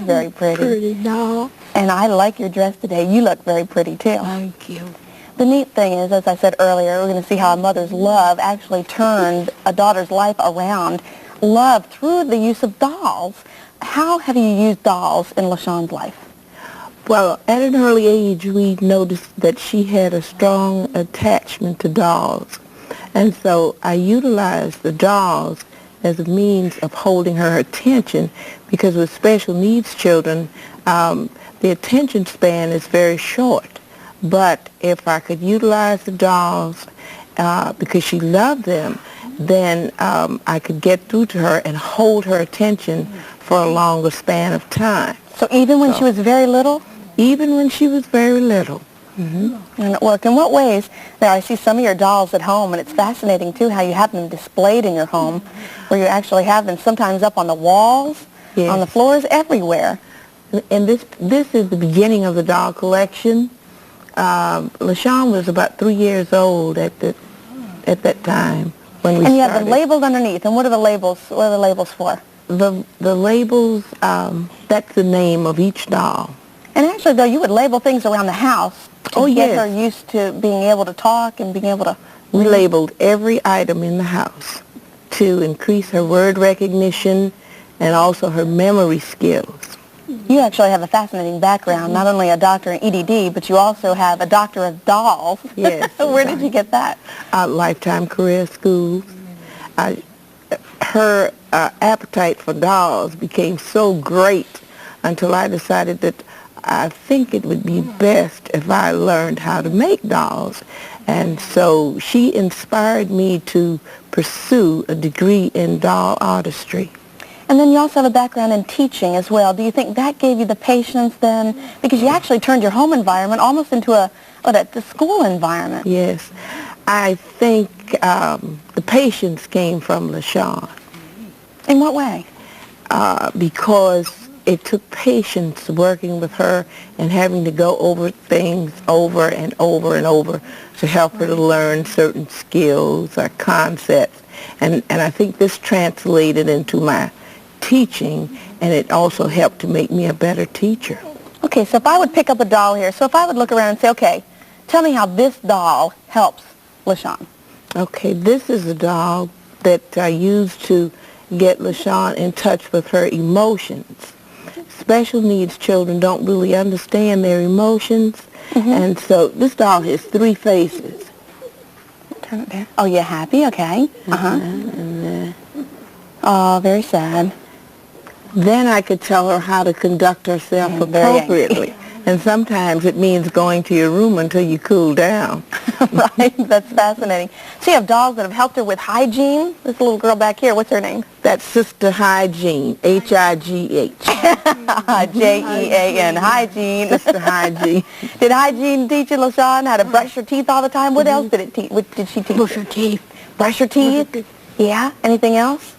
Very pretty. Pretty doll. And I like your dress today. You look very pretty, too. Thank you. The neat thing is, as I said earlier, we're going to see how a mother's love actually turned a daughter's life around. Love through the use of dolls. How have you used dolls in LaShawne's life? Well, at an early age, we noticed that she had a strong attachment to dolls. And so I utilized the dolls as a means of holding her attention, because with special needs children, the attention span is very short. But if I could utilize the dolls because she loved them, then I could get through to her and hold her attention for a longer span of time. So even when she was very little? Even when she was very little. Mm-hmm. And it worked. In what ways? Now, I see some of your dolls at home, and it's fascinating, too, how you have them displayed in your home, where you actually have them sometimes up on the walls, yes, on the floors, everywhere. And this is the beginning of the doll collection. LaShawne was about 3 years old at that time when we started. And you have them labeled underneath. And what are the labels? What are the labels for? The labels, that's the name of each doll. And actually, though, you would label things around the house to get her used to being able to talk and being able to... We labeled every item in the house to increase her word recognition and also her memory skills. You actually have a fascinating background, not only a doctor in EDD, but you also have a doctor of dolls. Yes. Where did you get that? Lifetime Career Schools. Her appetite for dolls became so great until I decided that I think it would be best if I learned how to make dolls. And so she inspired me to pursue a degree in doll artistry. And then you also have a background in teaching as well. Do you think that gave you the patience then? Because you actually turned your home environment almost into a school environment. Yes. I think the patience came from LaShawne. In what way? Because it took patience working with her and having to go over things over and over and over to help her to learn certain skills or concepts. And I think this translated into my teaching, and it also helped to make me a better teacher. Okay, so if I would pick up a doll here, so if I would look around and say, okay, tell me how this doll helps LaShawne. Okay, this is a doll that I used to get LaShawne in touch with her emotions. Special needs children don't really understand their emotions, and so this doll has 3 faces. Turn it down. Oh, you're happy? Okay. Oh, very sad. Then I could tell her how to conduct herself appropriately. And sometimes it means going to your room until you cool down. Right, that's fascinating. So you have dolls that have helped her with hygiene. This little girl back here, what's her name? That's Sister Hygiene, H-I-G-H. J-E-A-N, Hygiene. Sister Hygiene. Did Hygiene teach you, LaShawne, how to brush your teeth all the time? What else did it teach? What did she teach Brush your teeth. Brush your teeth? Yeah? Anything else?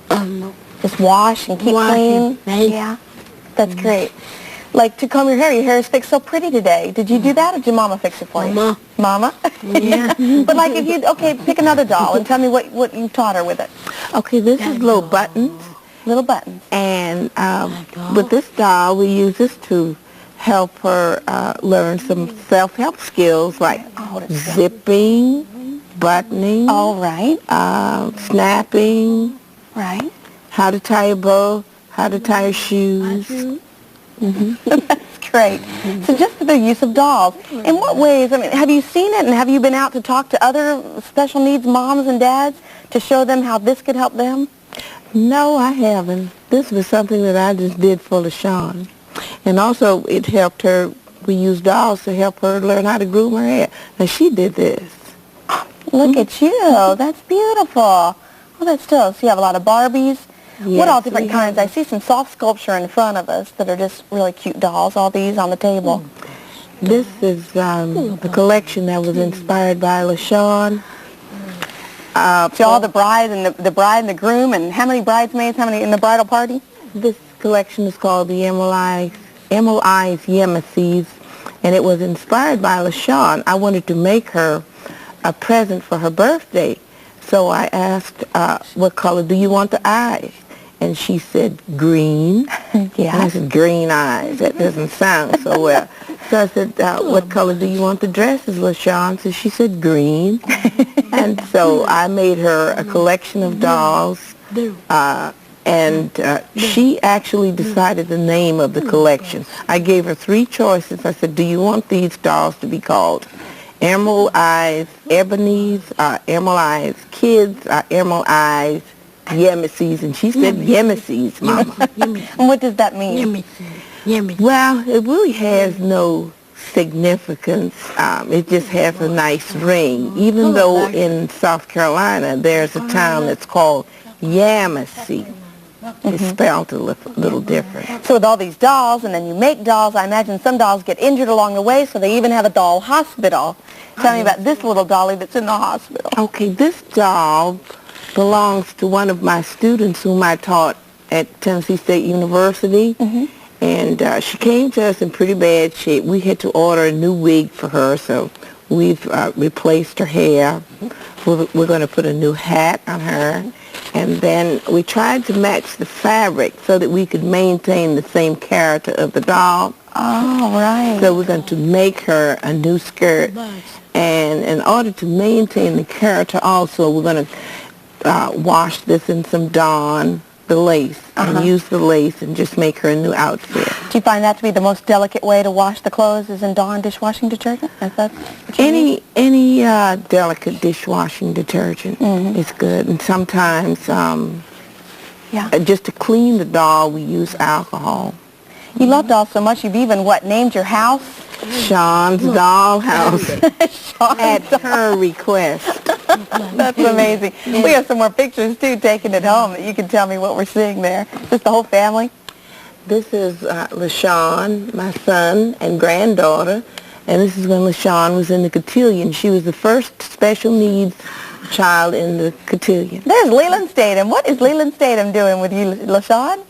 No. Just wash and keep clean? Yeah? That's great. Like to comb your hair is fixed so pretty today. Did you do that or did your mama fix it for you? Mama. Mama? Yeah. But like if you, okay, pick another doll and tell me what you taught her with it. Okay, this is little buttons. Little buttons. And with this doll, we use this to help her learn some self-help skills like zipping, buttoning. All right. Snapping. Right. How to tie a bow, how to tie her shoes. That's great. So just the use of dolls. In what ways, I mean, have you seen it and have you been out to talk to other special needs moms and dads to show them how this could help them? No, I haven't. This was something that I just did for LaShawne. And also it helped her, we used dolls to help her learn how to groom her hair. Now she did this. Look at you. That's beautiful. Oh, that's still, so you have a lot of Barbies. Yes, what all different kinds? I see some soft sculpture in front of us that are just really cute dolls, all these on the table. This is the collection that was inspired by LaShawne. So all the bride and the groom, and how many bridesmaids, how many in the bridal party? This collection is called the Emily's Yemeses, and it was inspired by LaShawne. I wanted to make her a present for her birthday, so I asked, what color do you want the eyes? And she said, green. Yeah. And I said, green eyes. That doesn't sound so well. So I said, what color do you want the dresses, LaShawne? So she said, green. And so I made her a collection of dolls. She actually decided the name of the collection. I gave her 3 choices. I said, do you want these dolls to be called Emerald Eyes Ebony's, Emerald Eyes Kids, Emerald Eyes Yemesis? And she said Yemesis, Mama. And what does that mean? Well, it really has no significance. It just has a nice ring. Even though in South Carolina there's a town that's called Yamasi. It's spelled a little different. So with all these dolls, and then you make dolls, I imagine some dolls get injured along the way, so they even have a doll hospital. Tell me about this little dolly that's in the hospital. Okay, this doll belongs to one of my students whom I taught at Tennessee State University. And she came to us in pretty bad shape. We had to order a new wig for her, so we've replaced her hair. We're going to put a new hat on her. And then we tried to match the fabric so that we could maintain the same character of the doll. Oh, right. So we're going to make her a new skirt. And in order to maintain the character also, we're going to wash this in some Dawn, the lace, and use the lace and just make her a new outfit. Do you find that to be the most delicate way to wash the clothes is in Dawn dishwashing detergent? Is that what you mean? Any delicate dishwashing detergent is good. And sometimes just to clean the doll, we use alcohol. You love dolls so much, you've even, named your house? Sean's Dollhouse at her request. That's amazing. We have some more pictures, too, taken at home that you can tell me what we're seeing there. Is this the whole family? This is LaShawne, my son and granddaughter, and this is when LaShawne was in the cotillion. She was the first special needs child in the cotillion. There's Leland Statham. What is Leland Statham doing with you, LaShawne?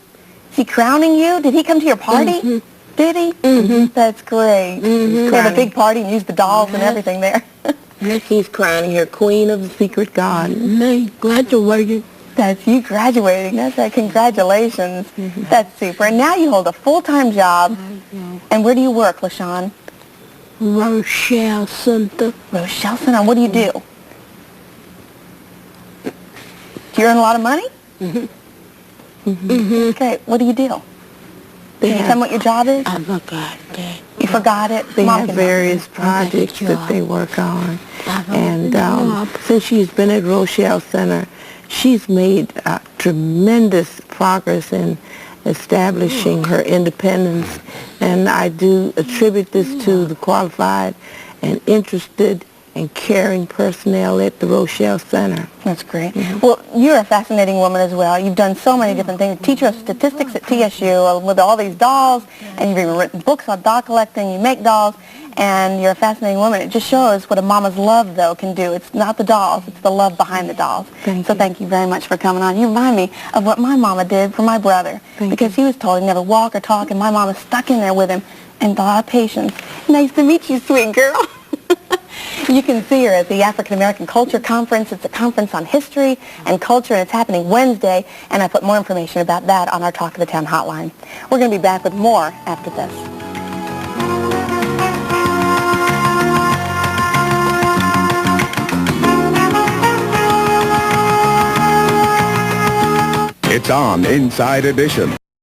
Is he crowning you? Did he come to your party? Did he? That's great. They have a big party and use the dolls and everything there. He's crowning her Queen of the Secret Garden. Me graduated. That's you graduating. That's right. Congratulations. That's super. And now you hold a full-time job. And where do you work, LaShawne? Rochelle Center. Rochelle Center. And what do you do? Do you earn a lot of money? Okay. What do you do? Can you tell me what your job is? I forgot that. You forgot it? They Mom have can various projects that they work on. And since she's been at Rochelle Center, she's made tremendous progress in establishing her independence. And I do attribute this to the qualified and interested and caring personnel at the Rochelle Center. That's great. Well, you're a fascinating woman as well. You've done so many different things. Teacher of statistics at TSU with all these dolls, and you've even written books on doll collecting. You make dolls, and you're a fascinating woman. It just shows what a mama's love, though, can do. It's not the dolls. It's the love behind the dolls. So thank you very much for coming on. You remind me of what my mama did for my brother. Because he was told he'd never walk or talk, and my mama stuck in there with him and a lot of patience. Nice to meet you, sweet girl. You can see her at the African American Culture Conference. It's a conference on history and culture, and it's happening Wednesday, and I put more information about that on our Talk of the Town hotline. We're going to be back with more after this. It's on Inside Edition.